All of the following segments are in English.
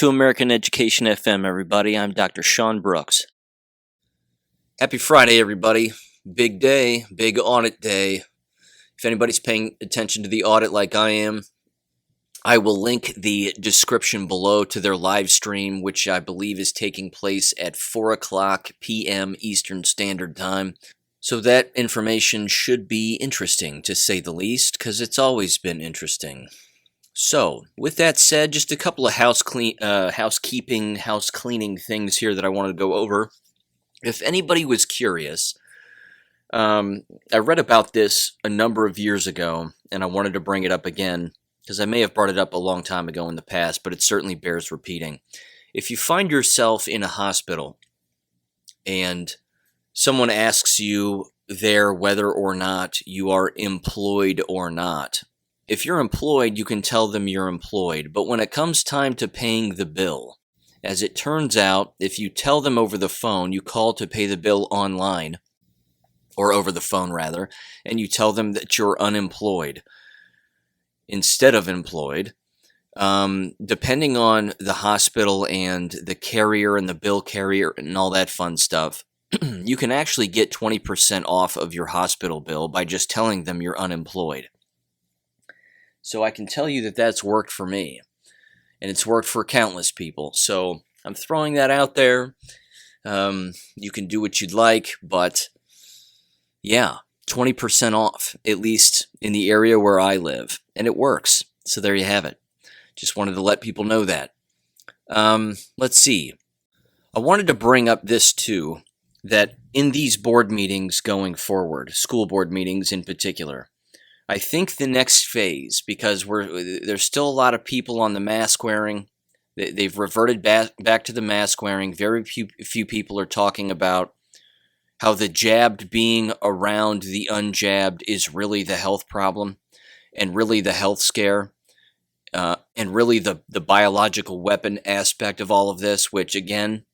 to American Education FM, everybody. I'm Dr. Sean Brooks. Happy Friday, everybody. Big day, big audit day. If anybody's paying attention to the audit like I am, I will link the description below to their live stream, which I believe is taking place at 4 o'clock p.m. Eastern Standard Time. So that information should be interesting, to say the least, because it's always been interesting. So, with that said, just a couple of house cleaning things here that I wanted to go over. If anybody was curious, I read about this a number of years ago, and I wanted to bring it up again, because I may have brought it up a long time ago in the past, but it certainly bears repeating. If you find yourself in a hospital, and someone asks you there whether or not you are employed or not, if you're employed, you can tell them you're employed, but when it comes time to paying the bill, as it turns out, if you tell them over the phone, you call to pay the bill online, or over the phone rather, and you tell them that you're unemployed instead of employed, depending on the hospital and the carrier and the bill carrier and all that fun stuff, you can actually get 20% off of your hospital bill by just telling them you're unemployed. So I can tell you that that's worked for me, and it's worked for countless people. So I'm throwing that out there. You can do what you'd like, but yeah, 20% off, at least in the area where I live, and it works. So there you have it. Just wanted to let people know that. Let's see. I wanted to bring up this too, that in these board meetings going forward, school board meetings in particular, I think the next phase, because there's still a lot of people on the mask wearing. They've reverted back to the mask wearing. Very few people are talking about how the jabbed being around the unjabbed is really the health problem and really the health scare and really the biological weapon aspect of all of this, which again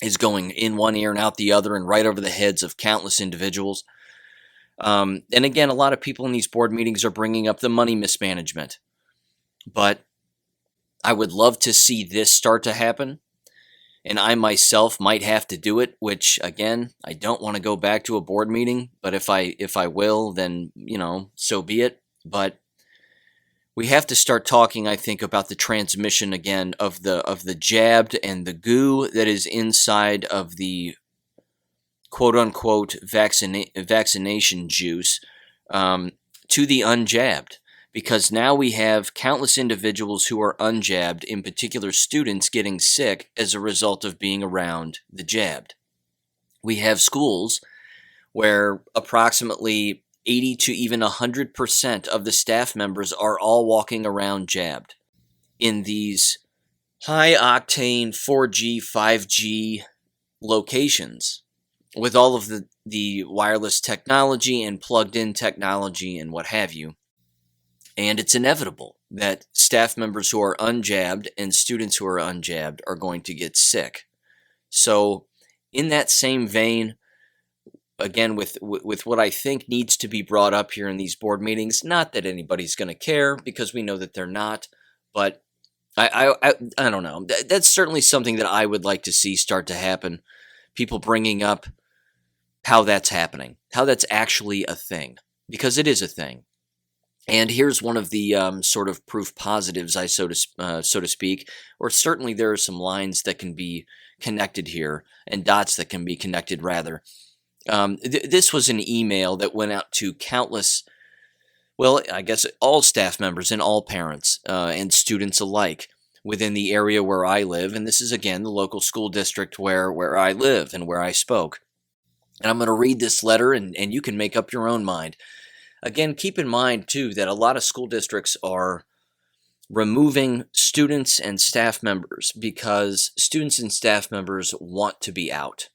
is going in one ear and out the other and right over the heads of countless individuals. And again, a lot of people in these board meetings are bringing up the money mismanagement. But I would love to see this start to happen. And I myself might have to do it, which, again, I don't want to go back to a board meeting. But if I will, then, so be it. But we have to start talking, I think, about the transmission again of the jabbed and the goo that is inside of the quote-unquote vaccination juice to the unjabbed, because now we have countless individuals who are unjabbed, in particular students, getting sick as a result of being around the jabbed. We have schools where approximately 80 to even 100% of the staff members are all walking around jabbed in these high-octane 4G, 5G locations, with all of the wireless technology and plugged-in technology and what have you. And it's inevitable that staff members who are unjabbed and students who are unjabbed are going to get sick. So in that same vein, again, with what I think needs to be brought up here in these board meetings, not that anybody's going to care because we know that they're not, but I don't know. That's certainly something that I would like to see start to happen. People bringing up how that's happening, how that's actually a thing, because it is a thing. And here's one of the sort of proof positives, so to speak, or certainly there are some lines that can be connected here, and dots that can be connected, rather. This was an email that went out to countless, well, I guess all staff members and all parents and students alike within the area where I live, and this is, again, the local school district where I live and where I spoke. And I'm going to read this letter, and you can make up your own mind. Again, keep in mind, too, that a lot of school districts are removing students and staff members because students and staff members want to be out.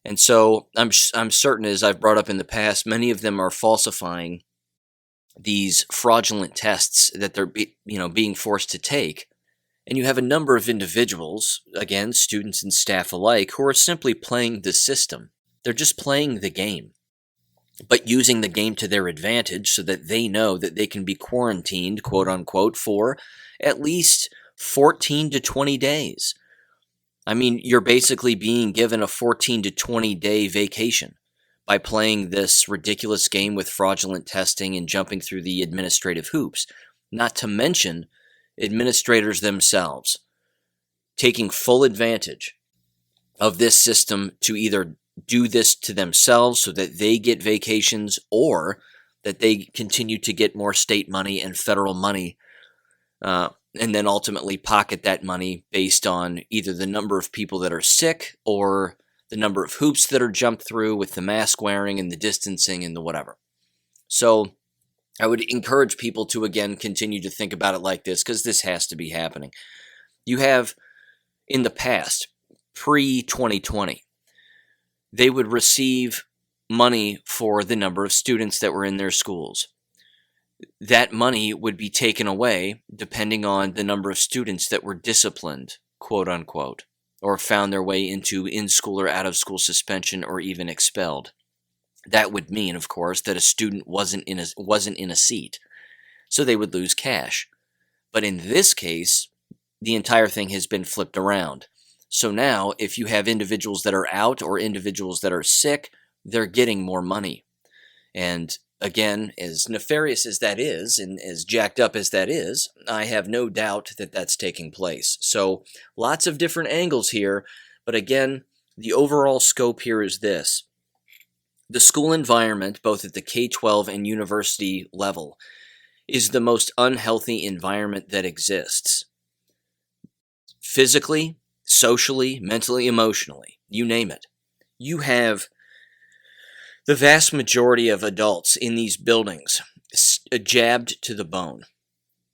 And so I'm certain, as I've brought up in the past, many of them are falsifying these fraudulent tests that they're being forced to take. And you have a number of individuals, again, students and staff alike, who are simply playing the system. They're just playing the game, but using the game to their advantage so that they know that they can be quarantined, quote unquote, for at least 14 to 20 days. I mean, you're basically being given a 14 to 20 day vacation by playing this ridiculous game with fraudulent testing and jumping through the administrative hoops, not to mention administrators themselves taking full advantage of this system to either do this to themselves so that they get vacations or that they continue to get more state money and federal money, and then ultimately pocket that money based on either the number of people that are sick or the number of hoops that are jumped through with the mask wearing and the distancing and the whatever. So I would encourage people to, again, continue to think about it like this, because this has to be happening. You have, in the past, pre-2020, they would receive money for the number of students that were in their schools. That money would be taken away depending on the number of students that were disciplined, quote unquote, or found their way into in-school or out-of-school suspension or even expelled. That would mean, of course, that a student wasn't in a seat, so they would lose cash. But in this case, the entire thing has been flipped around. So now, if you have individuals that are out or individuals that are sick, they're getting more money. And again, as nefarious as that is, and as jacked up as that is, I have no doubt that that's taking place. So lots of different angles here, but again, the overall scope here is this. The school environment, both at the K-12 and university level, is the most unhealthy environment that exists. Physically, socially, mentally, emotionally, you name it. You have the vast majority of adults in these buildings jabbed to the bone.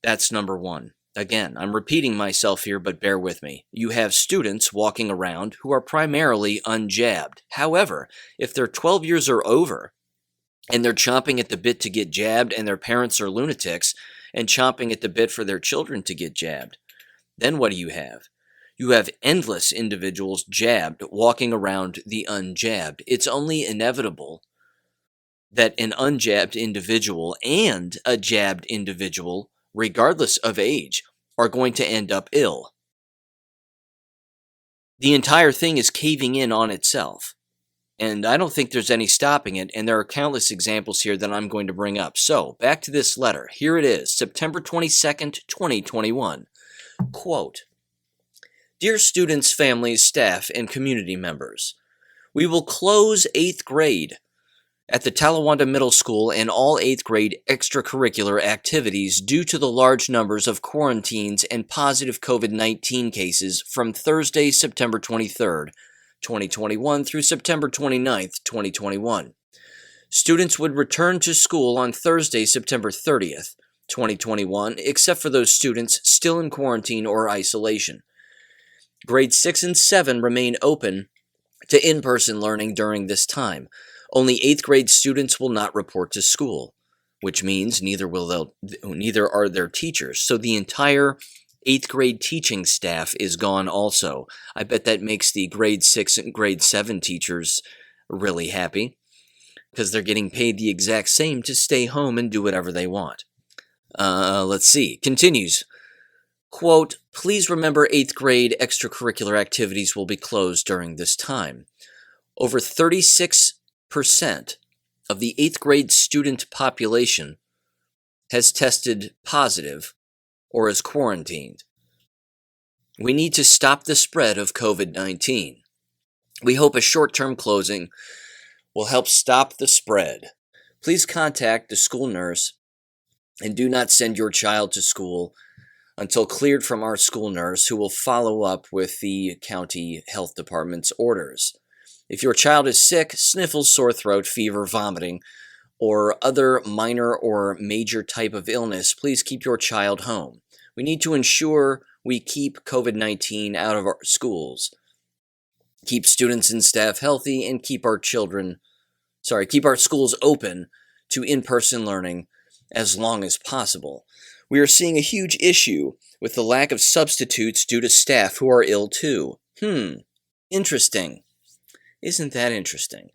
That's number one. Again, I'm repeating myself here, but bear with me. You have students walking around who are primarily unjabbed. However, if they're 12 years or over and they're chomping at the bit to get jabbed and their parents are lunatics and chomping at the bit for their children to get jabbed, then what do you have? You have endless individuals jabbed walking around the unjabbed. It's only inevitable that an unjabbed individual and a jabbed individual, regardless of age, are going to end up ill. The entire thing is caving in on itself. And I don't think there's any stopping it, and there are countless examples here that I'm going to bring up. So, back to this letter. Here it is, September 22nd, 2021. Quote, "Dear students, families, staff, and community members, we will close 8th grade at the Talawanda Middle School and all 8th grade extracurricular activities due to the large numbers of quarantines and positive COVID-19 cases from Thursday, September 23rd, 2021 through September 29th, 2021. Students would return to school on Thursday, September 30th, 2021, except for those students still in quarantine or isolation. Grades 6 and 7 remain open to in-person learning during this time. Only 8th grade students will not report to school, which means neither are their teachers. So the entire 8th grade teaching staff is gone also. I bet that makes the grade 6 and grade 7 teachers really happy, because they're getting paid the exact same to stay home and do whatever they want. Let's see. Continues. Quote, "Please remember 8th grade extracurricular activities will be closed during this time. Over 36% of the 8th grade student population has tested positive or is quarantined. We need to stop the spread of COVID-19. We hope a short-term closing will help stop the spread. Please contact the school nurse and do not send your child to school until cleared from our school nurse, who will follow up with the county health department's orders. If your child is sick, sniffles, sore throat, fever, vomiting, or other minor or major type of illness, please keep your child home. We need to ensure we keep COVID-19 out of our schools, keep students and staff healthy, and keep our schools open to in-person learning as long as possible. We are seeing a huge issue with the lack of substitutes due to staff who are ill too." Interesting. Isn't that interesting?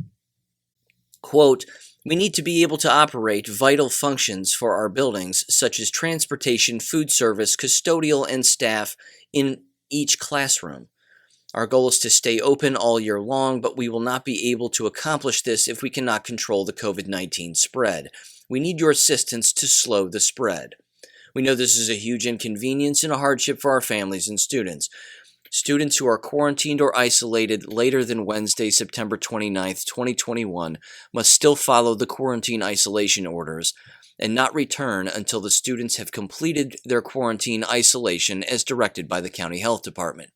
Quote, we need to be able to operate vital functions for our buildings, such as transportation, food service, custodial, and staff in each classroom. Our goal is to stay open all year long, but we will not be able to accomplish this if we cannot control the COVID-19 spread. We need your assistance to slow the spread. We know this is a huge inconvenience and a hardship for our families and students. Students who are quarantined or isolated later than Wednesday, September 29th, 2021, must still follow the quarantine isolation orders and not return until the students have completed their quarantine isolation as directed by the County Health Department.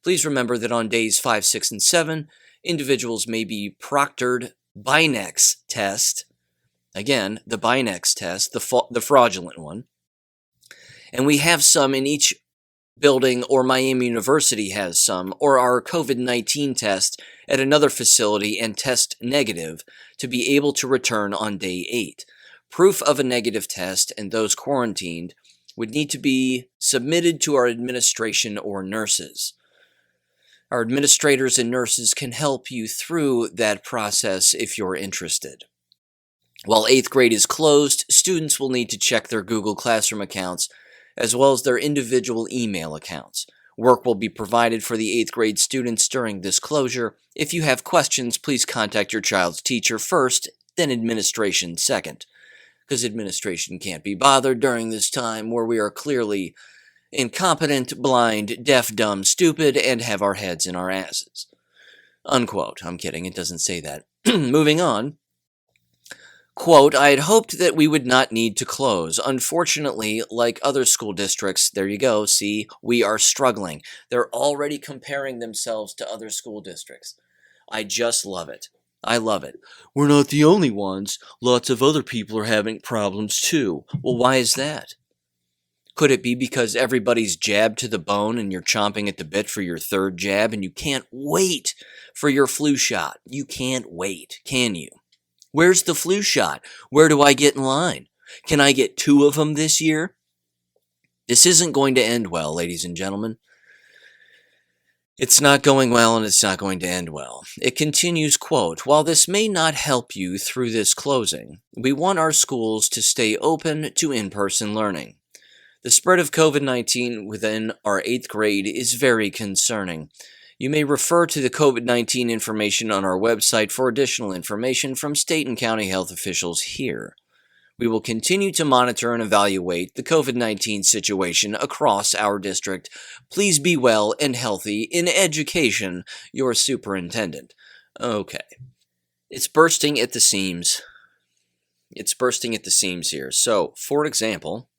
Please remember that on days 5, 6, and 7, individuals may be proctored Binex test. Again, the Binex test, the fraudulent one. And we have some in each building, or Miami University has some, or our COVID-19 test at another facility and test negative to be able to return on day 8. Proof of a negative test and those quarantined would need to be submitted to our administration or nurses. Our administrators and nurses can help you through that process if you're interested. While 8th grade is closed, students will need to check their Google Classroom accounts as well as their individual email accounts. Work will be provided for the 8th grade students during this closure. If you have questions, please contact your child's teacher first, then administration second, because administration can't be bothered during this time where we are clearly incompetent, blind, deaf, dumb, stupid, and have our heads in our asses. Unquote. I'm kidding, it doesn't say that. Moving on. Quote, I had hoped that we would not need to close. Unfortunately, like other school districts, there you go, see, we are struggling. They're already comparing themselves to other school districts. I just love it. I love it. We're not the only ones. Lots of other people are having problems too. Well, why is that? Could it be because everybody's jabbed to the bone and you're chomping at the bit for your 3rd jab and you can't wait for your flu shot? You can't wait, can you? Where's the flu shot? Where do I get in line? Can I get 2 of them this year? This isn't going to end well, ladies and gentlemen. It's not going well and it's not going to end well. It continues, quote, while this may not help you through this closing, we want our schools to stay open to in-person learning. The spread of COVID-19 within our 8th grade is very concerning. You may refer to the COVID-19 information on our website for additional information from state and county health officials here. We will continue to monitor and evaluate the COVID-19 situation across our district. Please be well and healthy in education, your superintendent. Okay. It's bursting at the seams. It's bursting at the seams here. So, for example,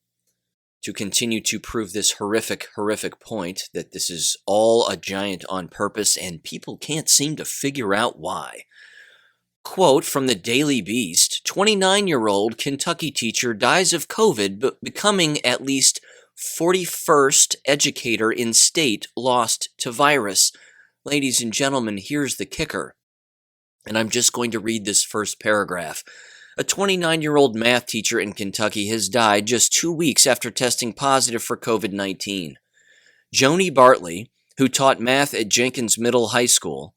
to continue to prove this horrific point that this is all a giant on purpose and people can't seem to figure out why. Quote from the Daily Beast, 29-year-old Kentucky teacher dies of COVID, becoming at least 41st educator in state lost to virus. Ladies and gentlemen, here's the kicker. And I'm just going to read this first paragraph. A 29-year-old math teacher in Kentucky has died just 2 weeks after testing positive for COVID-19. Joni Bartley, who taught math at Jenkins Middle High School,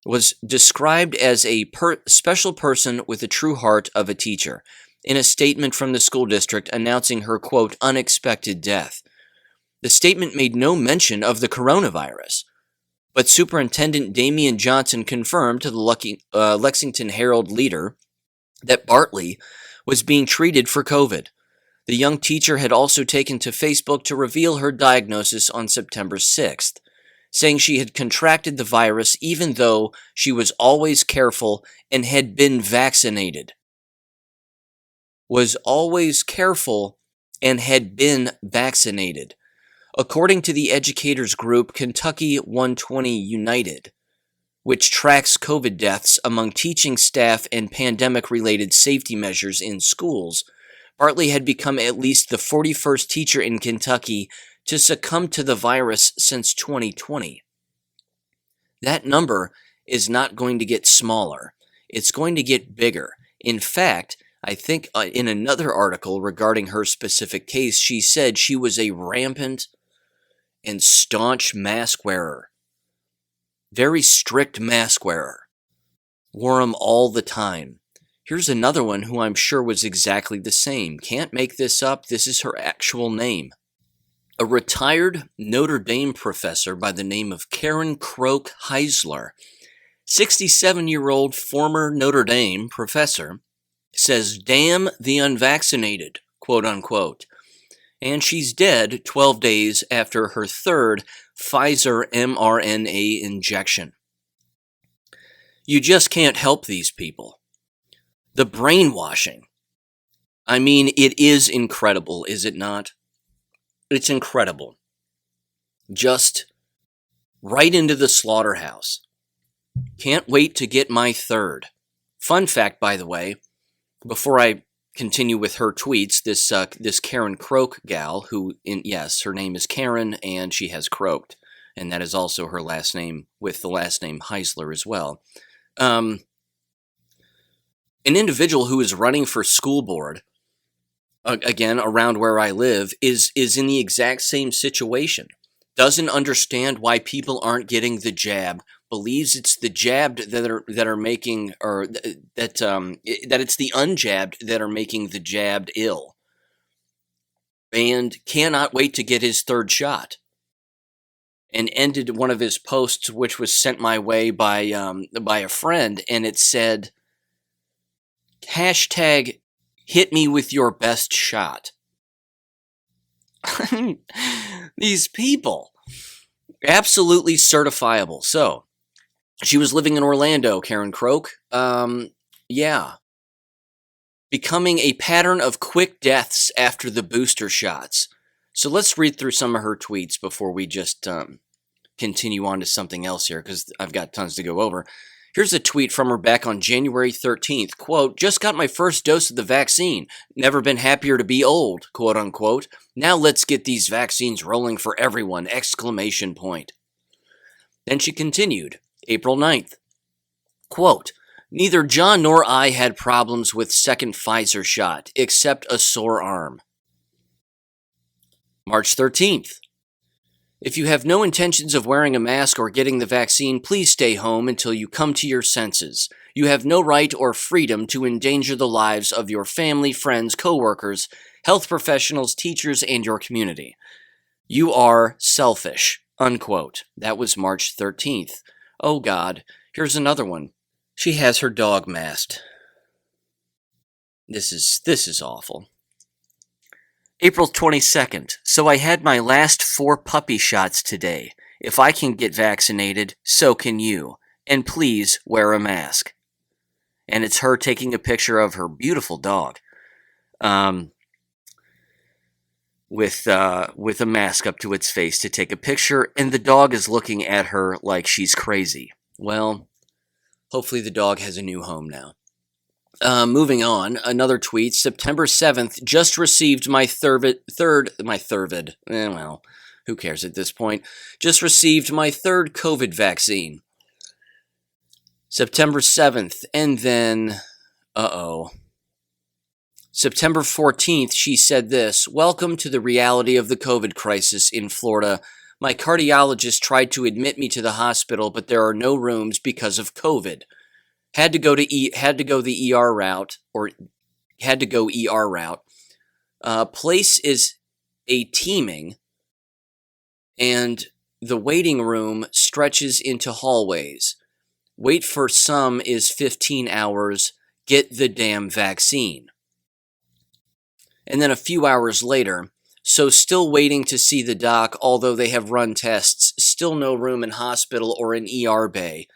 was described as a special person with a true heart of a teacher in a statement from the school district announcing her, quote, unexpected death. The statement made no mention of the coronavirus, but Superintendent Damian Johnson confirmed to the Lexington Herald Leader that Bartley was being treated for COVID. The young teacher had also taken to Facebook to reveal her diagnosis on September 6th, saying she had contracted the virus even though she was always careful and had been vaccinated. Was always careful and had been vaccinated. According to the educators group Kentucky 120 United, which tracks COVID deaths among teaching staff and pandemic-related safety measures in schools, Bartley had become at least the 41st teacher in Kentucky to succumb to the virus since 2020. That number is not going to get smaller. It's going to get bigger. In fact, I think in another article regarding her specific case, she said she was a rampant and staunch mask wearer. Very strict mask wearer. Wore 'em all the time. Here's another one who I'm sure was exactly the same. Can't make this up. This is her actual name. A retired Notre Dame professor by the name of Karen Croak Heisler, 67-year-old former Notre Dame professor, says, "Damn the unvaccinated," quote unquote. And she's dead 12 days after her third Pfizer mRNA injection. You just can't help these people. The brainwashing. I mean, it is incredible, is it not? It's incredible. Just right into the slaughterhouse. Can't wait to get my third. Fun fact, by the way, before I continue with her tweets, this Karen Croak gal, yes, her name is Karen, and she has croaked, and that is also her last name, with the last name Heisler as well. An individual who is running for school board, again, around where I live, is in the exact same situation. Doesn't understand why people aren't getting the jab. Believes it's the jabbed that are making, or that it's the unjabbed that are making the jabbed ill, and cannot wait to get his third shot. And ended one of his posts, which was sent my way by a friend, and it said, hashtag hit me with your best shot. These people, absolutely certifiable. So, she was living in Orlando, Karen Croak. Yeah. Becoming a pattern of quick deaths after the booster shots. So let's read through some of her tweets before we just continue on to something else here, because I've got tons to go over. Here's a tweet from her back on January 13th. Quote, "Just got my first dose of the vaccine. Never been happier to be old," quote unquote. "Now let's get these vaccines rolling for everyone!" Exclamation point. Then she continued, April 9th. Quote, "Neither John nor I had problems with second Pfizer shot, except a sore arm." March 13th. "If you have no intentions of wearing a mask or getting the vaccine, please stay home until you come to your senses. You have no right or freedom to endanger the lives of your family, friends, co-workers, health professionals, teachers, and your community. You are selfish," unquote. That was March 13th. Oh God, here's another one. She has her dog masked. This is awful. April 22nd. "So I had my last 4 puppy shots today. If I can get vaccinated, so can you. And please wear a mask." And it's her taking a picture of her beautiful dog, with a mask up to its face to take a picture, and the dog is looking at her like she's crazy. Well, hopefully the dog has a new home now. Moving on, another tweet, September 7th, "Just received my well, who cares at this point? Just received my third COVID vaccine." September 7th, and then, September 14th, she said this, "Welcome to the reality of the COVID crisis in Florida. My cardiologist tried to admit me to the hospital, but there are no rooms because of COVID. Had to go the ER route, or had to go ER route. Place is a teeming, and the waiting room stretches into hallways. Wait for some is 15 hours. Get the damn vaccine." And then a few hours later, "So still waiting to see the doc, although they have run tests. Still no room in hospital or an ER bay.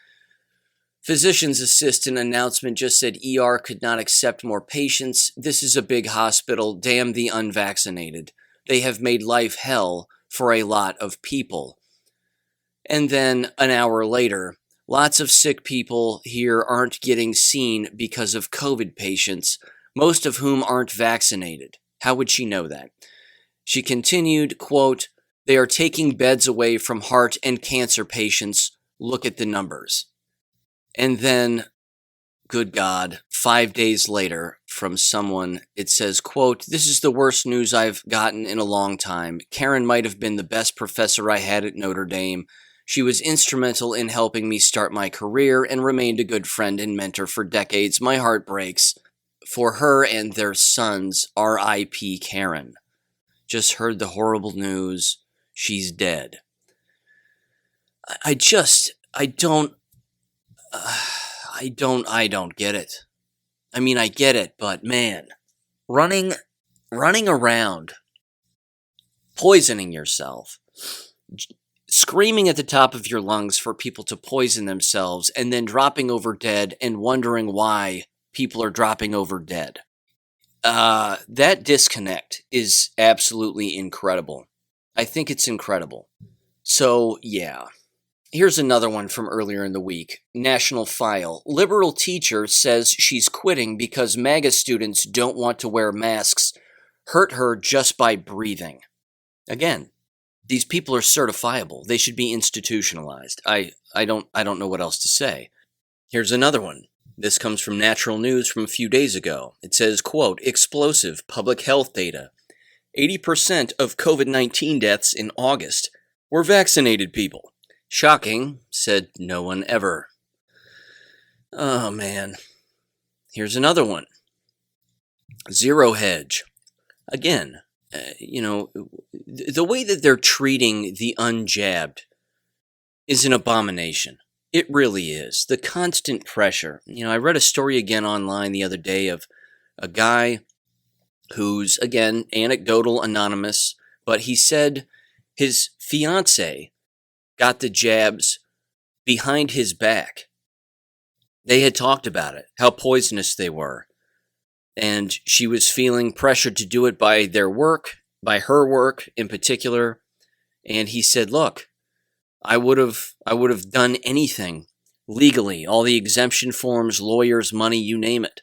Physician's assistant announcement just said ER could not accept more patients. This is a big hospital. Damn the unvaccinated. They have made life hell for a lot of people." And then an hour later, "Lots of sick people here aren't getting seen because of COVID patients, most of whom aren't vaccinated." How would she know that? She continued, quote, "They are taking beds away from heart and cancer patients. Look at the numbers." And then, good God, 5 days later, from someone, it says, quote, "This is the worst news I've gotten in a long time. Karen might have been the best professor I had at Notre Dame. She was instrumental in helping me start my career and remained a good friend and mentor for decades. My heart breaks for her and their sons. R.I.P. Karen. Just heard the horrible news. She's dead. I don't get it. I mean, I get it, but man, running around, poisoning yourself, screaming at the top of your lungs for people to poison themselves, and then dropping over dead and wondering why people are dropping over dead. That disconnect is absolutely incredible. I think it's incredible. So, yeah. Here's another one from earlier in the week. National File. Liberal teacher says she's quitting because MAGA students don't want to wear masks. Hurt her just by breathing. Again, these people are certifiable. They should be institutionalized. I don't know what else to say. Here's another one. This comes from Natural News from a few days ago. It says, quote, explosive public health data. 80% of COVID-19 deaths in August were vaccinated people. Shocking, said no one ever. Oh, man. Here's another one. Zero hedge. Again, the way that they're treating the unjabbed is an abomination. It really is. The constant pressure. I read a story again online the other day of a guy who's, again, anecdotal, anonymous, but he said his fiance got the jabs behind his back. They had talked about it, how poisonous they were. And she was feeling pressured to do it by their work, by her work in particular. And he said, look, I would have done anything legally, all the exemption forms, lawyers, money, you name it.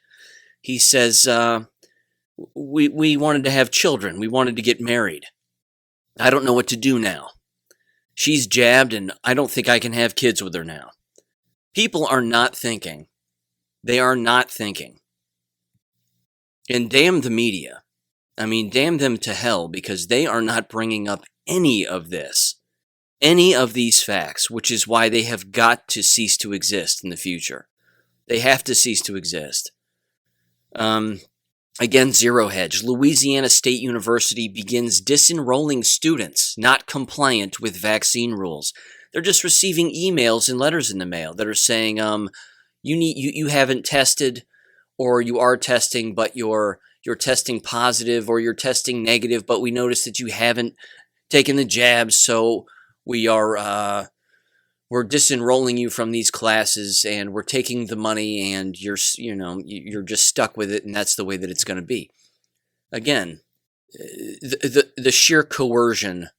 He says, we wanted to have children. We wanted to get married. I don't know what to do now. She's jabbed, and I don't think I can have kids with her now. People are not thinking. They are not thinking. And damn the media. I mean, damn them to hell, because they are not bringing up any of this, any of these facts, which is why they have got to cease to exist in the future. They have to cease to exist. Again, zero hedge. Louisiana State University begins disenrolling students not compliant with vaccine rules. They're just receiving emails and letters in the mail that are saying, you haven't tested, or you are testing, but you're testing positive, or you're testing negative, but we noticed that you haven't taken the jabs, so we're disenrolling you from these classes, and we're taking the money, and you're just stuck with it, and that's the way that it's going to be. Again, the sheer coercion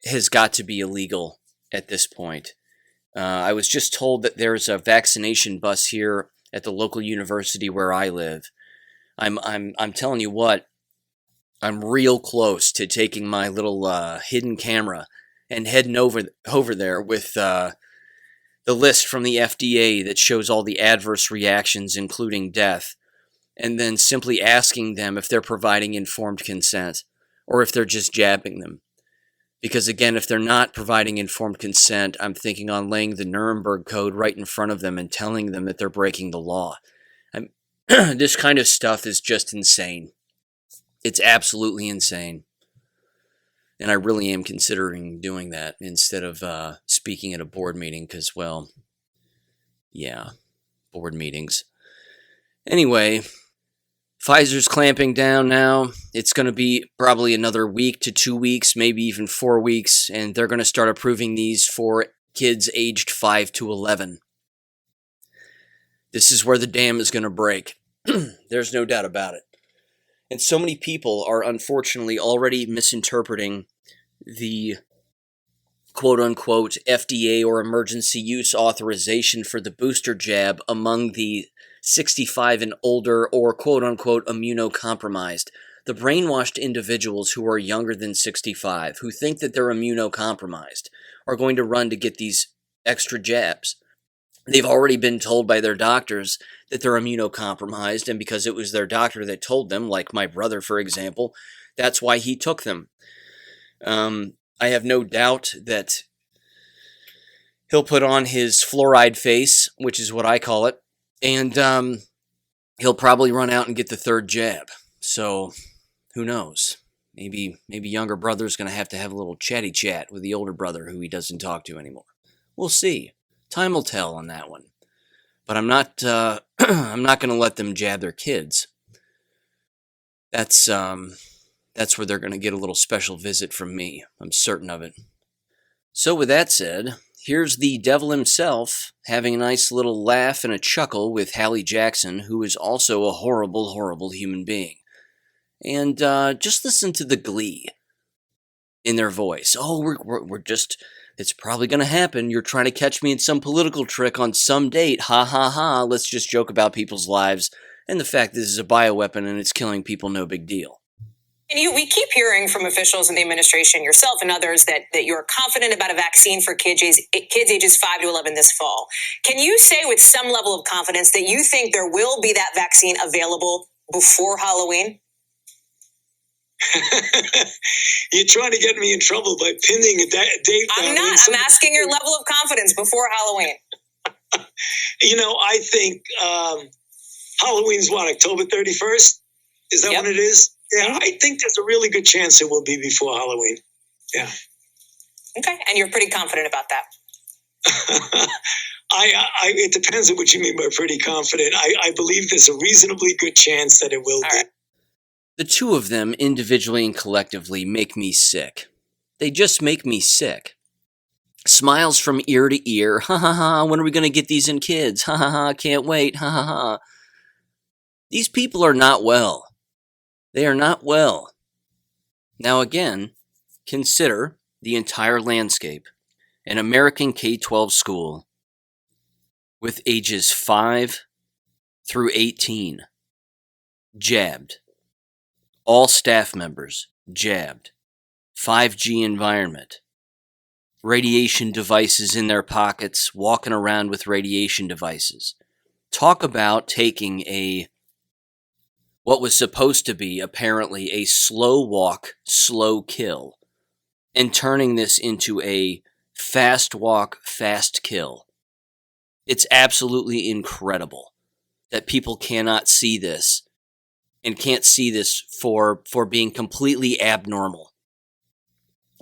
has got to be illegal at this point. I was just told that there's a vaccination bus here at the local university where I live. I'm telling you what, I'm real close to taking my little hidden camera and heading over there with the list from the FDA that shows all the adverse reactions, including death, and then simply asking them if they're providing informed consent or if they're just jabbing them. Because again, if they're not providing informed consent, I'm thinking on laying the Nuremberg Code right in front of them and telling them that they're breaking the law. This kind of stuff is just insane. It's absolutely insane. And I really am considering doing that instead of speaking at a board meeting because, well, yeah, board meetings. Anyway, Pfizer's clamping down now. It's going to be probably another week to 2 weeks, maybe even 4 weeks, and they're going to start approving these for kids aged 5 to 11. This is where the dam is going to break. There's no doubt about it. And so many people are unfortunately already misinterpreting the quote-unquote FDA or emergency use authorization for the booster jab among the 65 and older or quote-unquote immunocompromised. The brainwashed individuals who are younger than 65, who think that they're immunocompromised, are going to run to get these extra jabs. They've already been told by their doctors that they're immunocompromised, and because it was their doctor that told them, like my brother, for example, that's why he took them. I have no doubt that He'll put on his fluoride face, which is what I call it, and he'll probably run out and get the third jab. So who knows? Maybe younger brother's going to have a little chatty chat with the older brother who he doesn't talk to anymore. We'll see. Time will tell on that one. But I'm not I'm not going to let them jab their kids. That's where they're going to get a little special visit from me. I'm certain of it. So with that said, here's the devil himself having a nice little laugh and a chuckle with Hallie Jackson, who is also a horrible, horrible human being. And just listen to the glee in their voice. Oh, we're just, it's probably going to happen. You're trying to catch me in some political trick on some date. Ha ha ha. Let's just joke about people's lives and the fact that this is a bioweapon and it's killing people, no big deal. And we keep hearing from officials in the administration, yourself and others, that you're confident about a vaccine for kids ages 5 to 11 this fall. Can you say with some level of confidence that you think there will be that vaccine available before Halloween? You're trying to get me in trouble by pinning a date. I'm not. I'm asking your level of confidence before Halloween. I think Halloween's what, October 31st? Is that Yep. what it is? Yeah, Mhm. I think there's a really good chance it will be before Halloween. Yeah. Okay, and you're pretty confident about that. It depends on what you mean by pretty confident. I believe there's a reasonably good chance that it will All be. right. The two of them, individually and collectively, make me sick. They just make me sick. Smiles from ear to ear. Ha ha ha, when are we going to get these in kids? Ha ha ha, can't wait. Ha ha ha. These people are not well. They are not well. Now again, consider the entire landscape. An American K-12 school with ages 5 through 18 jabbed. All staff members jabbed. 5G environment. Radiation devices in their pockets, walking around with radiation devices. Talk about taking what was supposed to be apparently a slow walk, slow kill, and turning this into a fast walk, fast kill. It's absolutely incredible that people cannot see this and can't see this for being completely abnormal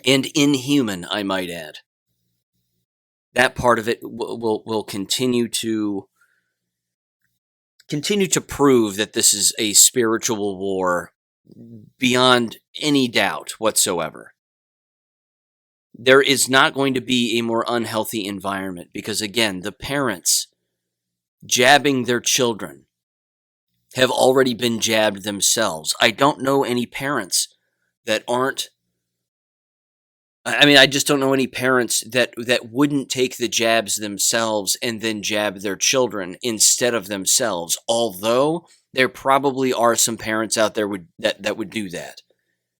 and inhuman, I might add. That part of it will continue to prove that this is a spiritual war beyond any doubt whatsoever. There is not going to be a more unhealthy environment because, again, the parents jabbing their children have already been jabbed themselves. I don't know any parents that aren't. I just don't know any parents that wouldn't take the jabs themselves and then jab their children instead of themselves. Although there probably are some parents out there that would do that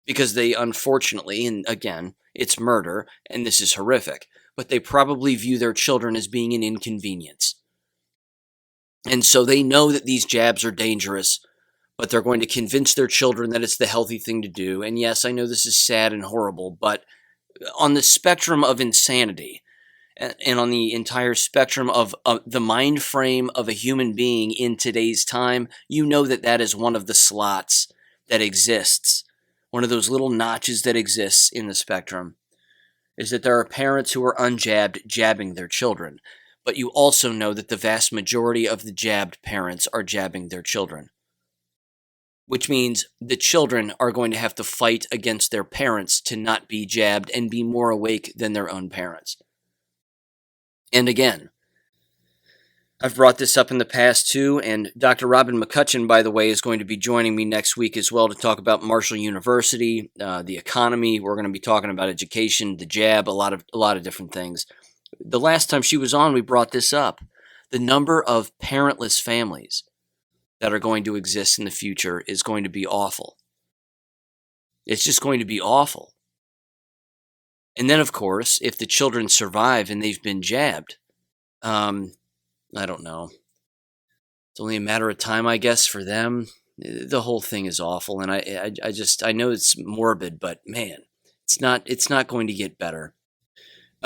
because they unfortunately, and again, it's murder and this is horrific, but they probably view their children as being an inconvenience. And so they know that these jabs are dangerous, but they're going to convince their children that it's the healthy thing to do. And yes, I know this is sad and horrible, but on the spectrum of insanity and on the entire spectrum of the mind frame of a human being in today's time, you know that is one of the slots that exists, one of those little notches that exists in the spectrum, is that there are parents who are unjabbed jabbing their children. But you also know that the vast majority of the jabbed parents are jabbing their children. Which means the children are going to have to fight against their parents to not be jabbed and be more awake than their own parents. And again, I've brought this up in the past too, and Dr. Robin McCutcheon, by the way, is going to be joining me next week as well to talk about Marshall University, the economy. We're going to be talking about education, the jab, a lot of different things. The last time she was on, we brought this up. The number of parentless families that are going to exist in the future is going to be awful. It's just going to be awful. And then, of course, if the children survive and they've been jabbed, I don't know. It's only a matter of time, I guess, for them. The whole thing is awful, and I know it's morbid, but man, it's not going to get better.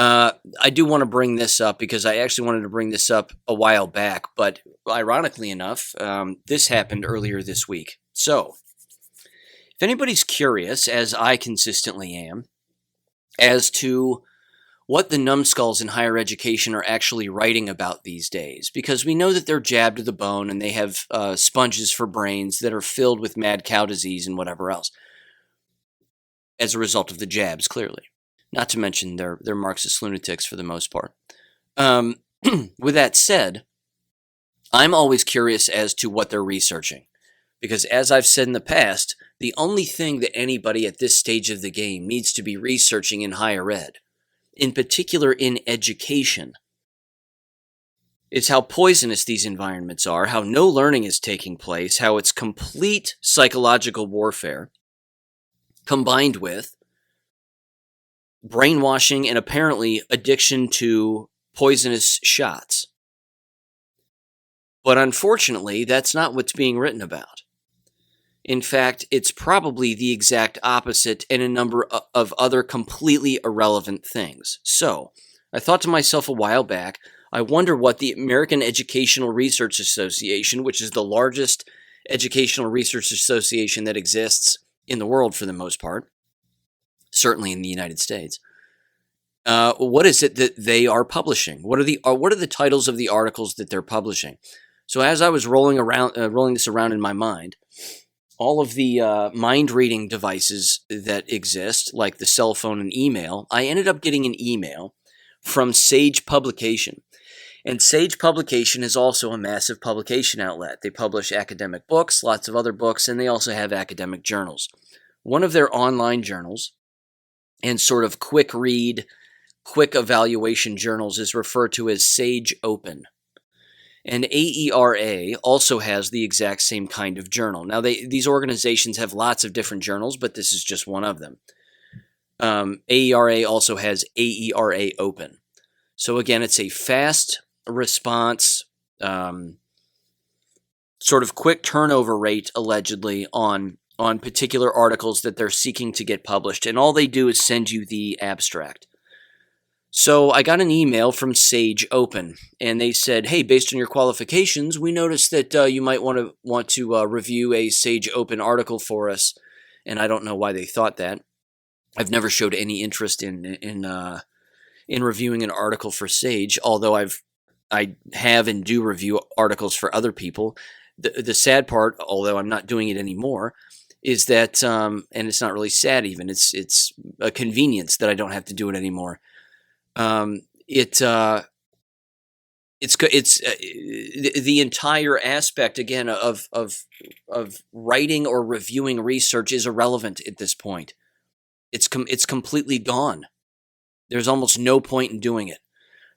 I do want to bring this up because I actually wanted to bring this up a while back, but ironically enough, this happened earlier this week. So, if anybody's curious, as I consistently am, as to what the numbskulls in higher education are actually writing about these days, because we know that they're jabbed to the bone and they have sponges for brains that are filled with mad cow disease and whatever else as a result of the jabs, clearly. Not to mention they're Marxist lunatics for the most part. With that said, I'm always curious as to what they're researching. Because as I've said in the past, the only thing that anybody at this stage of the game needs to be researching in higher ed, in particular in education, is how poisonous these environments are, how no learning is taking place, how it's complete psychological warfare, combined with brainwashing and apparently addiction to poisonous shots. But unfortunately, that's not what's being written about. In fact, it's probably the exact opposite and a number of other completely irrelevant things. So, I thought to myself a while back, I wonder what the American Educational Research Association, which is the largest educational research association that exists in the world for the most part, certainly in the United States, what is it that they are publishing? What are the titles of the articles that they're publishing? So as I was rolling this around in my mind, all of the mind-reading devices that exist, like the cell phone and email, I ended up getting an email from Sage Publication. And Sage Publication is also a massive publication outlet. They publish academic books, lots of other books, and they also have academic journals. One of their online journals and sort of quick read, quick evaluation journals is referred to as Sage Open. And AERA also has the exact same kind of journal. Now, these organizations have lots of different journals, but this is just one of them. AERA also has AERA Open. So again, it's a fast response, sort of quick turnover rate, allegedly, on particular articles that they're seeking to get published. And all they do is send you the abstract. So I got an email from Sage Open, and they said, hey, based on your qualifications, we noticed that you might want to review a Sage Open article for us. And I don't know why they thought that. I've never showed any interest in reviewing an article for Sage, although I have and do review articles for other people. The sad part, although I'm not doing it anymore, is that, and it's not really sad even, it's a convenience that I don't have to do it anymore. The entire aspect again of writing or reviewing research is irrelevant at this point. It's completely gone. There's almost no point in doing it.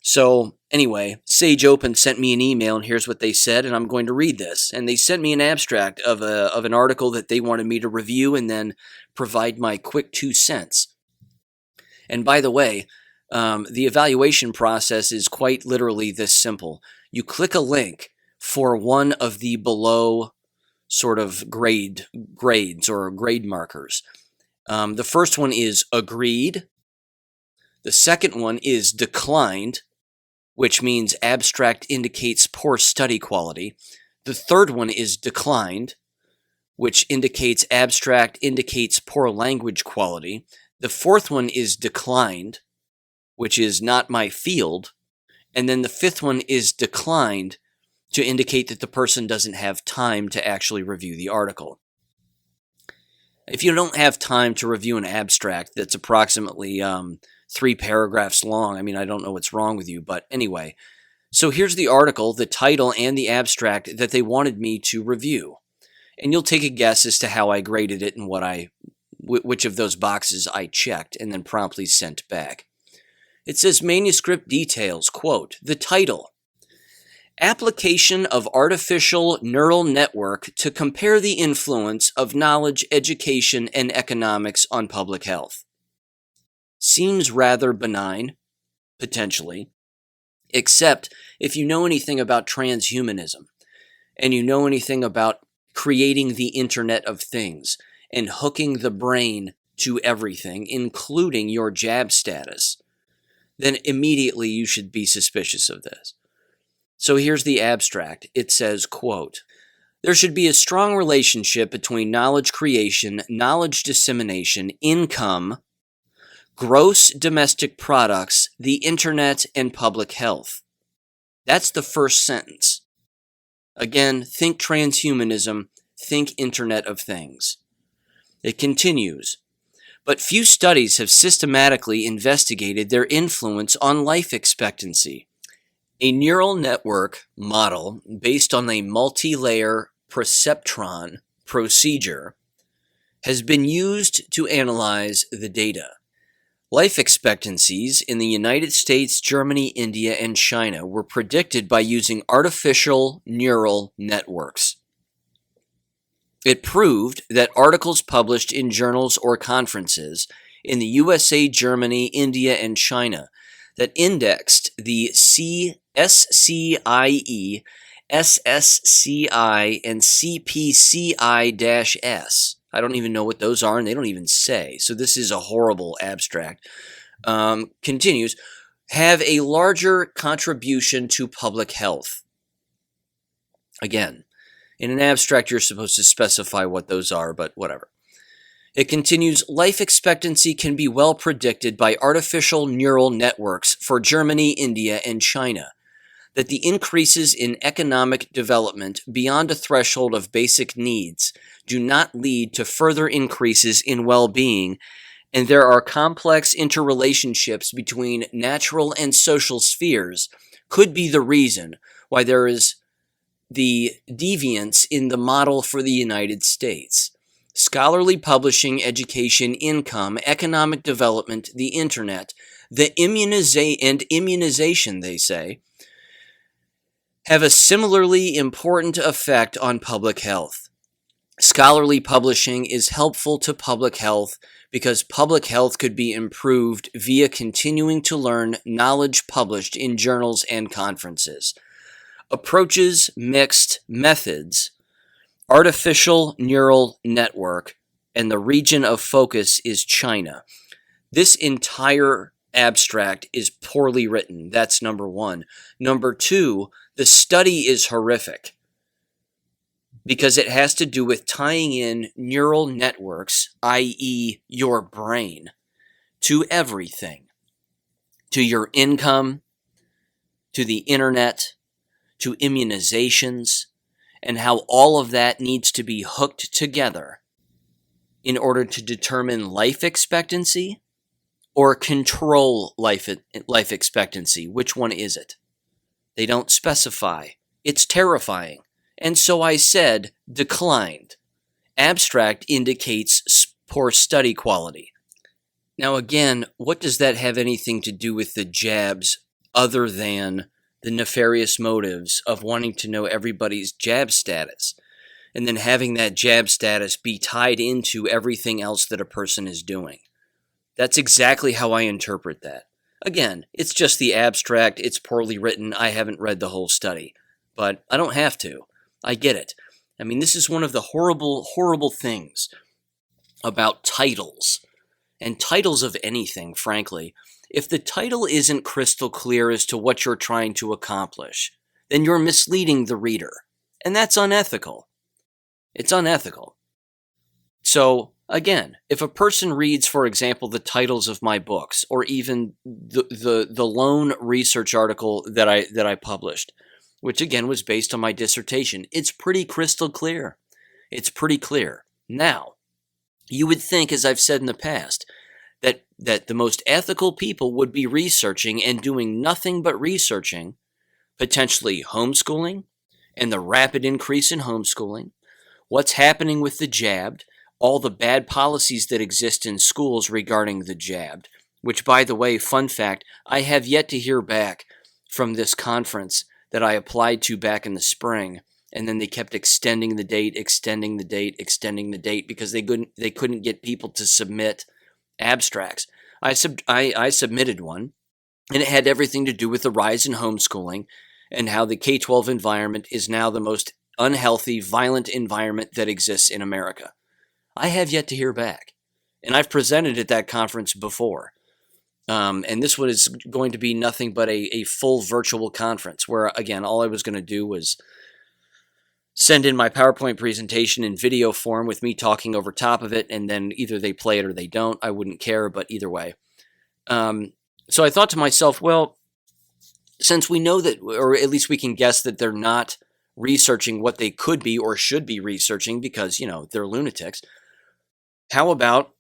So anyway, Sage Open sent me an email, and here's what they said, and I'm going to read this. And they sent me an abstract of an article that they wanted me to review and then provide my quick 2 cents. And by the way, the evaluation process is quite literally this simple. You click a link for one of the below sort of grades or grade markers. The first one is agreed. The second one is declined, which means abstract indicates poor study quality. The third one is declined, which indicates abstract indicates poor language quality. The fourth one is declined, which is not my field. And then the fifth one is declined to indicate that the person doesn't have time to actually review the article. If you don't have time to review an abstract that's approximately 3 paragraphs long, I mean, I don't know what's wrong with you, but anyway. So here's the article, the title, and the abstract that they wanted me to review. And you'll take a guess as to how I graded it and which of those boxes I checked and then promptly sent back. It says manuscript details, quote, the title, Application of Artificial Neural Network to Compare the Influence of Knowledge, Education, and Economics on Public Health. Seems rather benign, potentially, except if you know anything about transhumanism, and you know anything about creating the Internet of Things, and hooking the brain to everything, including your jab status, then immediately you should be suspicious of this. So here's the abstract. It says, quote, there should be a strong relationship between knowledge creation, knowledge dissemination, income, gross domestic products, the internet, and public health. That's the first sentence. Again, think transhumanism, think Internet of Things. It continues, but few studies have systematically investigated their influence on life expectancy. A neural network model based on a multi-layer perceptron procedure has been used to analyze the data. Life expectancies in the United States, Germany, India, and China were predicted by using artificial neural networks. It proved that articles published in journals or conferences in the USA, Germany, India, and China that indexed the SCIE, SSCI, and CPCI-S. I don't even know what those are, and they don't even say. So this is a horrible abstract. Continues, have a larger contribution to public health. Again, in an abstract, you're supposed to specify what those are, but whatever. It continues, life expectancy can be well predicted by artificial neural networks for Germany, India, and China. That the increases in economic development beyond a threshold of basic needs do not lead to further increases in well-being, and there are complex interrelationships between natural and social spheres could be the reason why there is the deviance in the model for the United States. Scholarly publishing, education, income, economic development, the internet, the immunization, they say, have a similarly important effect on public health. Scholarly publishing is helpful to public health because public health could be improved via continuing to learn knowledge published in journals and conferences. Approaches, mixed methods, artificial neural network, and the region of focus is China. This entire abstract is poorly written. That's number one. Number two, the study is horrific because it has to do with tying in neural networks, i.e. your brain, to everything, to your income, to the internet, to immunizations, and how all of that needs to be hooked together in order to determine life expectancy or control life expectancy. Which one is it? They don't specify. It's terrifying. And so I said, declined. Abstract indicates poor study quality. Now again, what does that have anything to do with the jabs other than the nefarious motives of wanting to know everybody's jab status and then having that jab status be tied into everything else that a person is doing? That's exactly how I interpret that. Again, it's just the abstract, it's poorly written, I haven't read the whole study. But I don't have to. I get it. I mean, this is one of the horrible, horrible things about titles. And titles of anything, frankly. If the title isn't crystal clear as to what you're trying to accomplish, then you're misleading the reader. And that's unethical. It's unethical. So, again, if a person reads, for example, the titles of my books, or even the lone research article that I published, which again was based on my dissertation, it's pretty crystal clear. It's pretty clear. Now, you would think, as I've said in the past, that the most ethical people would be researching and doing nothing but researching, potentially homeschooling and the rapid increase in homeschooling, what's happening with the jabbed, all the bad policies that exist in schools regarding the jabbed, which, by the way, fun fact, I have yet to hear back from this conference that I applied to back in the spring, and then they kept extending the date because they couldn't get people to submit abstracts. I submitted one, and it had everything to do with the rise in homeschooling and how the K-12 environment is now the most unhealthy, violent environment that exists in America. I have yet to hear back, and I've presented at that conference before. And this one is going to be nothing but a full virtual conference where, again, all I was going to do was send in my PowerPoint presentation in video form with me talking over top of it, and then either they play it or they don't. I wouldn't care, but either way. So I thought to myself, well, since we know that, or at least we can guess that they're not researching what they could be or should be researching because, they're lunatics, how about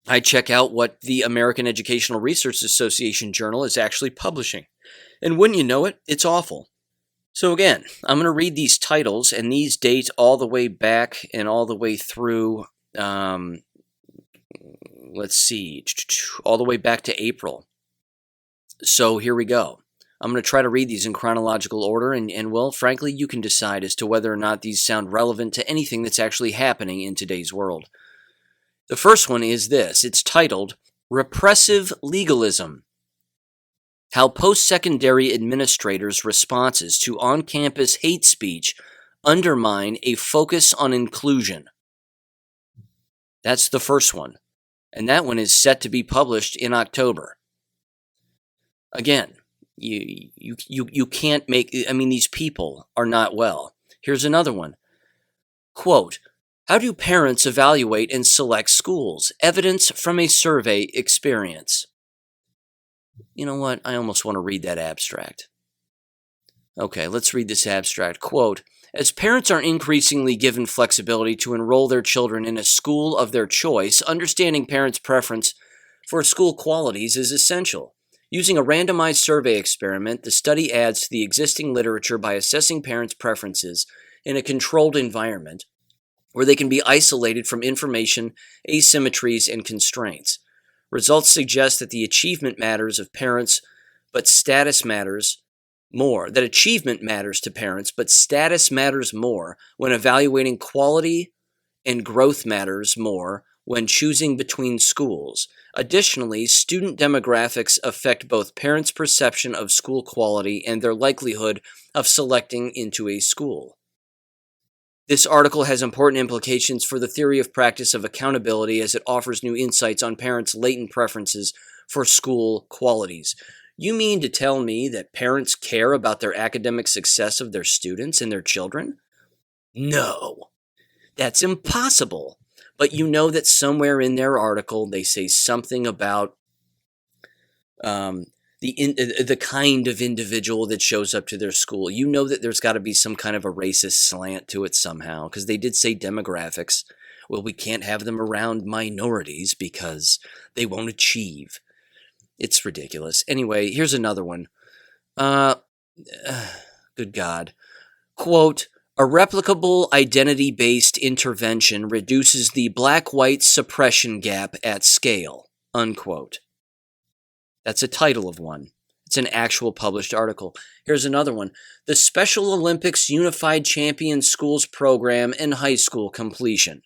I check out what the American Educational Research Association journal is actually publishing? And wouldn't you know it, it's awful. So again, I'm going to read these titles, and these date all the way back and all the way through, let's see, all the way back to April. So here we go. I'm going to try to read these in chronological order, and well, frankly, you can decide as to whether or not these sound relevant to anything that's actually happening in today's world. The first one is this. It's titled, Repressive Legalism: How Post-Secondary Administrators' Responses to On-Campus Hate Speech Undermine a Focus on Inclusion. That's the first one. And that one is set to be published in October. Again, you can't make, these people are not well. Here's another one. Quote, how do parents evaluate and select schools? Evidence from a survey experience. You know what? I almost want to read that abstract. Okay, let's read this abstract. Quote, as parents are increasingly given flexibility to enroll their children in a school of their choice, understanding parents' preference for school qualities is essential. Using a randomized survey experiment, the study adds to the existing literature by assessing parents' preferences in a controlled environment where they can be isolated from information, asymmetries, and constraints. Results suggest that the achievement matters of parents, but status matters more. That achievement matters to parents, but status matters more when evaluating quality, and growth matters more when choosing between schools. Additionally, student demographics affect both parents' perception of school quality and their likelihood of selecting into a school. This article has important implications for the theory of practice of accountability as it offers new insights on parents' latent preferences for school qualities. You mean to tell me that parents care about their academic success of their students and their children? No, that's impossible. But you know that somewhere in their article they say something about the kind of individual that shows up to their school. You know that there's got to be some kind of a racist slant to it somehow, because they did say demographics. Well, we can't have them around minorities because they won't achieve. It's ridiculous. Anyway, here's another one. Good God. Quote, a replicable identity-based intervention reduces the black-white suppression gap at scale. Unquote. That's a title of one. It's an actual published article. Here's another one. The Special Olympics Unified Champion Schools Program and High School Completion.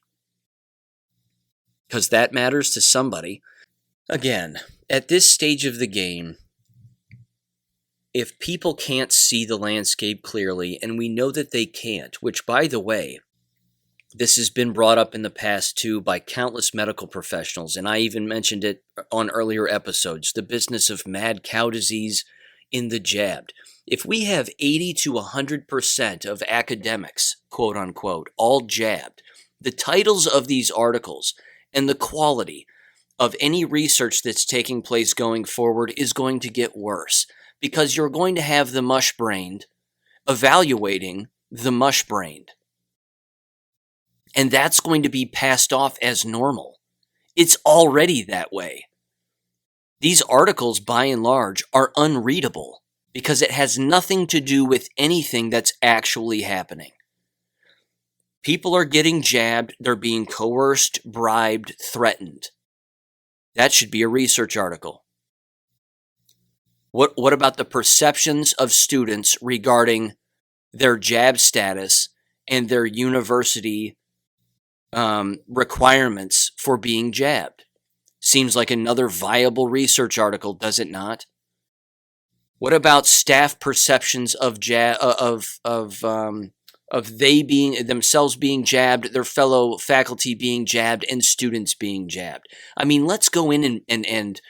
Because that matters to somebody. Again, at this stage of the game, if people can't see the landscape clearly, and we know that they can't, which, by the way, this has been brought up in the past, too, by countless medical professionals, and I even mentioned it on earlier episodes, the business of mad cow disease in the jabbed. If we have 80 to 100% of academics, quote-unquote, all jabbed, the titles of these articles and the quality of any research that's taking place going forward is going to get worse, because you're going to have the mush-brained evaluating the mush-brained. And that's going to be passed off as normal. It's already that way. These articles, by and large, are unreadable because it has nothing to do with anything that's actually happening. People are getting jabbed, they're being coerced, bribed, threatened. That should be a research article. What about the perceptions of students regarding their jab status and their university requirements for being jabbed? Seems like another viable research article, does it not? What about staff perceptions of they being themselves being jabbed, their fellow faculty being jabbed, and students being jabbed? I mean, let's go in and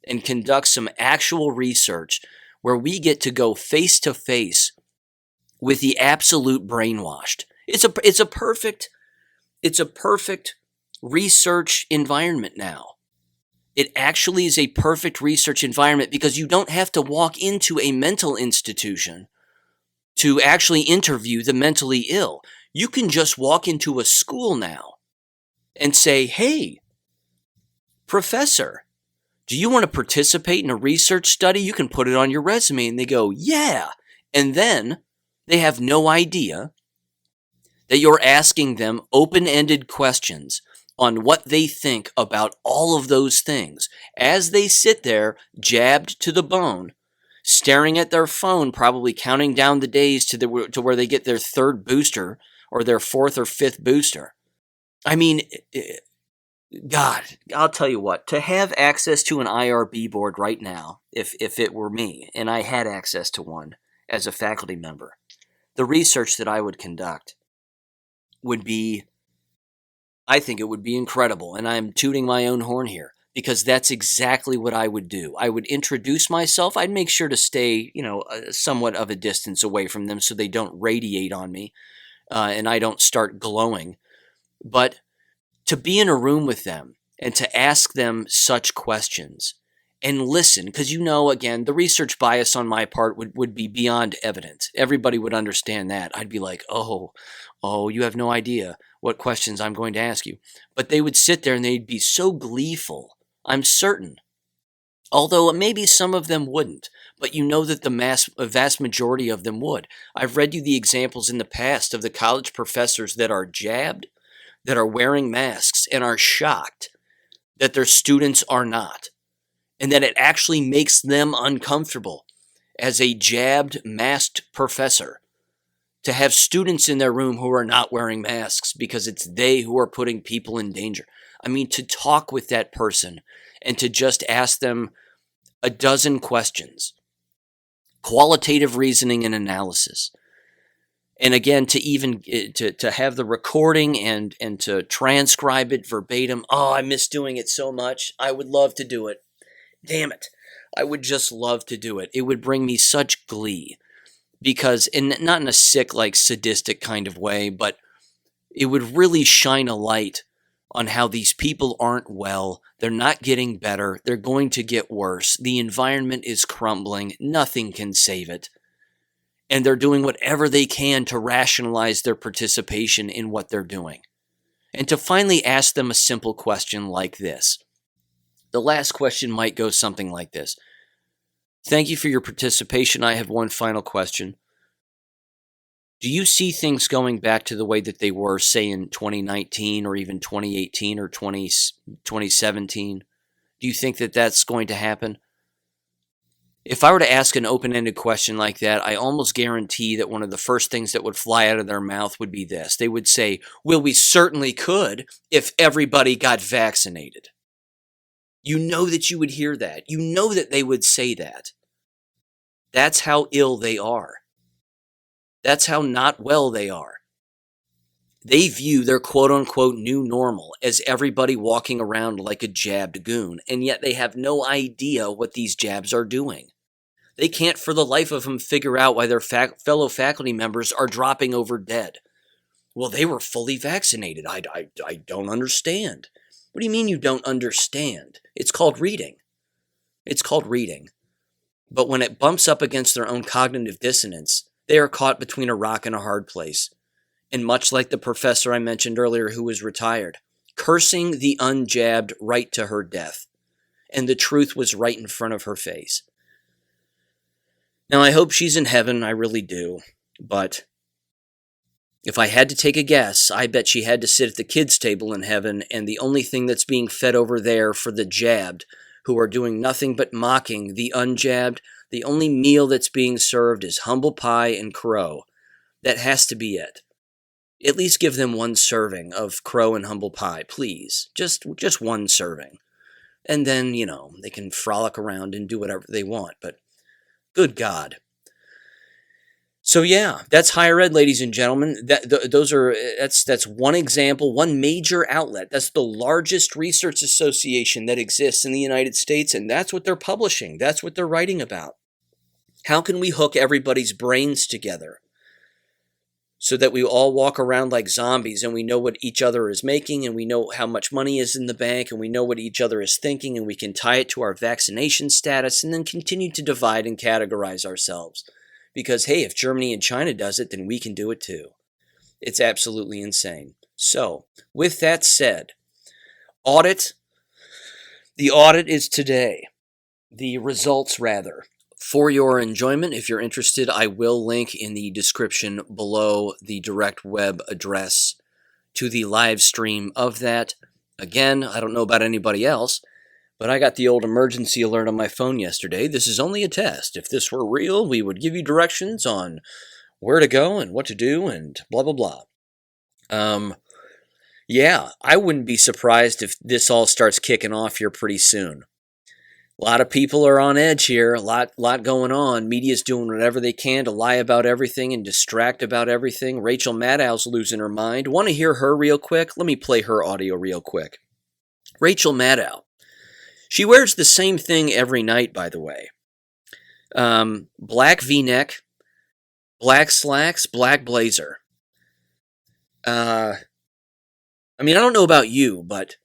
and conduct some actual research where we get to go face to face with the absolute brainwashed. It's a perfect research environment now. It actually is a perfect research environment because you don't have to walk into a mental institution to actually interview the mentally ill. You can just walk into a school now and say, "Hey, professor, do you want to participate in a research study? You can put it on your resume." And they go, "Yeah." And then they have no idea that you're asking them open-ended questions on what they think about all of those things as they sit there jabbed to the bone, staring at their phone, probably counting down the days to where they get their third booster or their fourth or fifth booster. I mean, God, I'll tell you what, to have access to an IRB board right now, if it were me and I had access to one as a faculty member, the research that I would conduct would be, I think it would be incredible. And I'm tooting my own horn here because that's exactly what I would do. I would introduce myself. I'd make sure to stay, somewhat of a distance away from them so they don't radiate on me and I don't start glowing. But to be in a room with them and to ask them such questions and listen, because again, the research bias on my part would be beyond evident. Everybody would understand that. I'd be like, oh, you have no idea what questions I'm going to ask you. But they would sit there and they'd be so gleeful, I'm certain. Although maybe some of them wouldn't, but you know that a vast majority of them would. I've read you the examples in the past of the college professors that are jabbed, that are wearing masks, and are shocked that their students are not, and that it actually makes them uncomfortable as a jabbed, masked professor to have students in their room who are not wearing masks because it's they who are putting people in danger. I mean, to talk with that person and to just ask them a dozen questions, qualitative reasoning and analysis. And again, to even to have the recording and to transcribe it verbatim. Oh, I miss doing it so much. I would love to do it. Damn it. I would just love to do it. It would bring me such glee because, and not in a sick, sadistic kind of way, but it would really shine a light on how these people aren't well. They're not getting better. They're going to get worse. The environment is crumbling. Nothing can save it. And they're doing whatever they can to rationalize their participation in what they're doing. And to finally ask them a simple question like this. The last question might go something like this. Thank you for your participation. I have one final question. Do you see things going back to the way that they were, say, in 2019 or even 2018 or 2017? Do you think that that's going to happen? If I were to ask an open-ended question like that, I almost guarantee that one of the first things that would fly out of their mouth would be this. They would say, well, we certainly could if everybody got vaccinated. You know that you would hear that. You know that they would say that. That's how ill they are. That's how not well they are. They view their quote-unquote new normal as everybody walking around like a jabbed goon, and yet they have no idea what these jabs are doing. They can't for the life of them figure out why their fellow faculty members are dropping over dead. Well, they were fully vaccinated. I don't understand. What do you mean you don't understand? It's called reading. It's called reading. But when it bumps up against their own cognitive dissonance, they are caught between a rock and a hard place. And much like the professor I mentioned earlier who was retired, cursing the unjabbed right to her death. And the truth was right in front of her face. Now, I hope she's in heaven, I really do. But if I had to take a guess, I bet she had to sit at the kids' table in heaven, and the only thing that's being fed over there for the jabbed, who are doing nothing but mocking the unjabbed, the only meal that's being served is humble pie and crow. That has to be it. At least give them one serving of crow and humble pie, please. Just one serving. And then, they can frolic around and do whatever they want. But good God. So yeah, that's higher ed, ladies and gentlemen. That's one example, one major outlet. That's the largest research association that exists in the United States, and that's what they're publishing. That's what they're writing about. How can we hook everybody's brains together so that we all walk around like zombies and we know what each other is making and we know how much money is in the bank and we know what each other is thinking and we can tie it to our vaccination status and then continue to divide and categorize ourselves? Because, hey, if Germany and China does it, then we can do it too. It's absolutely insane. So, with that said, audit. The audit is today. The results, rather. For your enjoyment, if you're interested, I will link in the description below the direct web address to the live stream of that. Again, I don't know about anybody else, but I got the old emergency alert on my phone yesterday. This is only a test. If this were real, we would give you directions on where to go and what to do and blah, blah, blah. Yeah, I wouldn't be surprised if this all starts kicking off here pretty soon. A lot of people are on edge here, a lot going on. Media's doing whatever they can to lie about everything and distract about everything. Rachel Maddow's losing her mind. Want to hear her real quick? Let me play her audio real quick. Rachel Maddow. She wears the same thing every night, by the way. Black V-neck, black slacks, black blazer. I don't know about you, but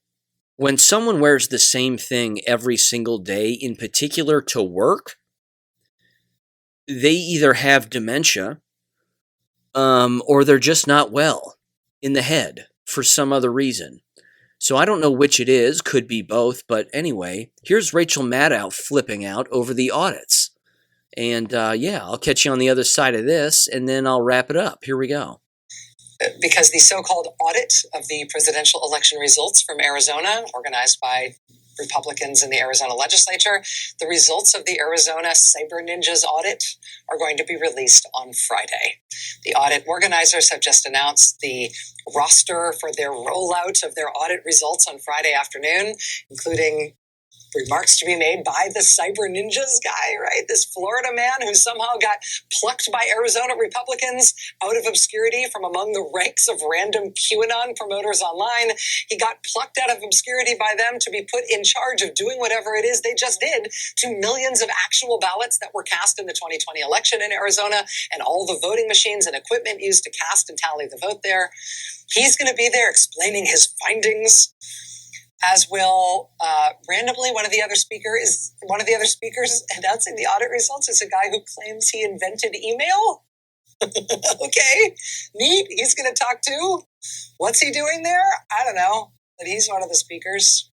when someone wears the same thing every single day, in particular to work, they either have dementia, or they're just not well in the head for some other reason. So I don't know which it is, could be both, but anyway, here's Rachel Maddow flipping out over the audits. And I'll catch you on the other side of this, and then I'll wrap it up. Here we go. Because the so-called audit of the presidential election results from Arizona, organized by Republicans in the Arizona legislature, the results of the Arizona Cyber Ninjas audit are going to be released on Friday. The audit organizers have just announced the roster for their rollout of their audit results on Friday afternoon, including remarks to be made by the Cyber Ninjas guy, right? This Florida man who somehow got plucked by Arizona Republicans out of obscurity from among the ranks of random QAnon promoters online. He got plucked out of obscurity by them to be put in charge of doing whatever it is they just did to millions of actual ballots that were cast in the 2020 election in Arizona and all the voting machines and equipment used to cast and tally the vote there. He's going to be there explaining his findings, as will randomly one of the other speakers announcing the audit results is a guy who claims he invented email. Okay, neat. He's going to talk too. What's he doing there? I don't know, but he's one of the speakers.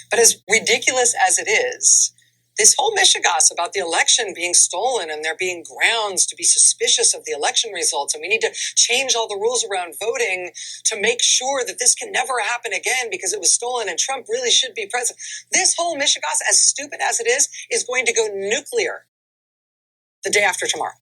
But as ridiculous as it is, this whole mishigas about the election being stolen and there being grounds to be suspicious of the election results, and we need to change all the rules around voting to make sure that this can never happen again because it was stolen and Trump really should be president. This whole mishigas, as stupid as it is going to go nuclear the day after tomorrow.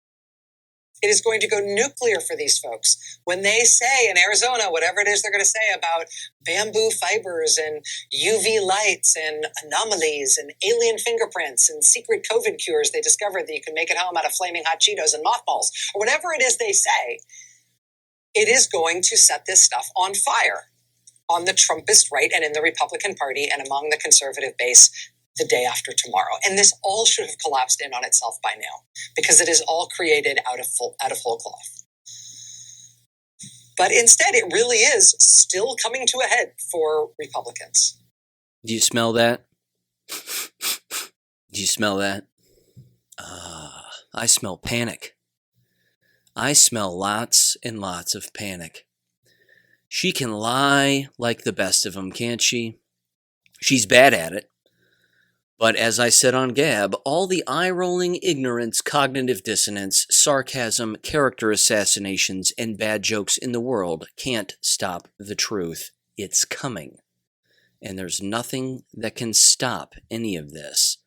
It is going to go nuclear for these folks when they say in Arizona, whatever it is they're going to say about bamboo fibers and UV lights and anomalies and alien fingerprints and secret COVID cures they discovered that you can make at home out of flaming hot Cheetos and mothballs, or whatever it is they say. It is going to set this stuff on fire on the Trumpist right and in the Republican Party and among the conservative base the day after tomorrow. And this all should have collapsed in on itself by now because it is all created out of whole cloth. But instead, it really is still coming to a head for Republicans. Do you smell that? Do you smell that? I smell panic. I smell lots and lots of panic. She can lie like the best of them, can't she? She's bad at it. But as I said on Gab, all the eye-rolling ignorance, cognitive dissonance, sarcasm, character assassinations, and bad jokes in the world can't stop the truth. It's coming. And there's nothing that can stop any of this.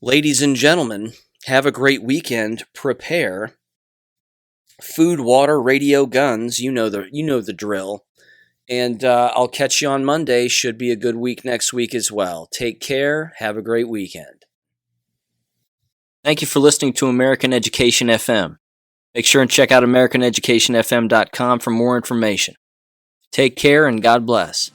Ladies and gentlemen, have a great weekend. Prepare. Food, water, radio, guns. You know the drill. And I'll catch you on Monday. Should be a good week next week as well. Take care. Have a great weekend. Thank you for listening to American Education FM. Make sure and check out AmericanEducationFM.com for more information. Take care and God bless.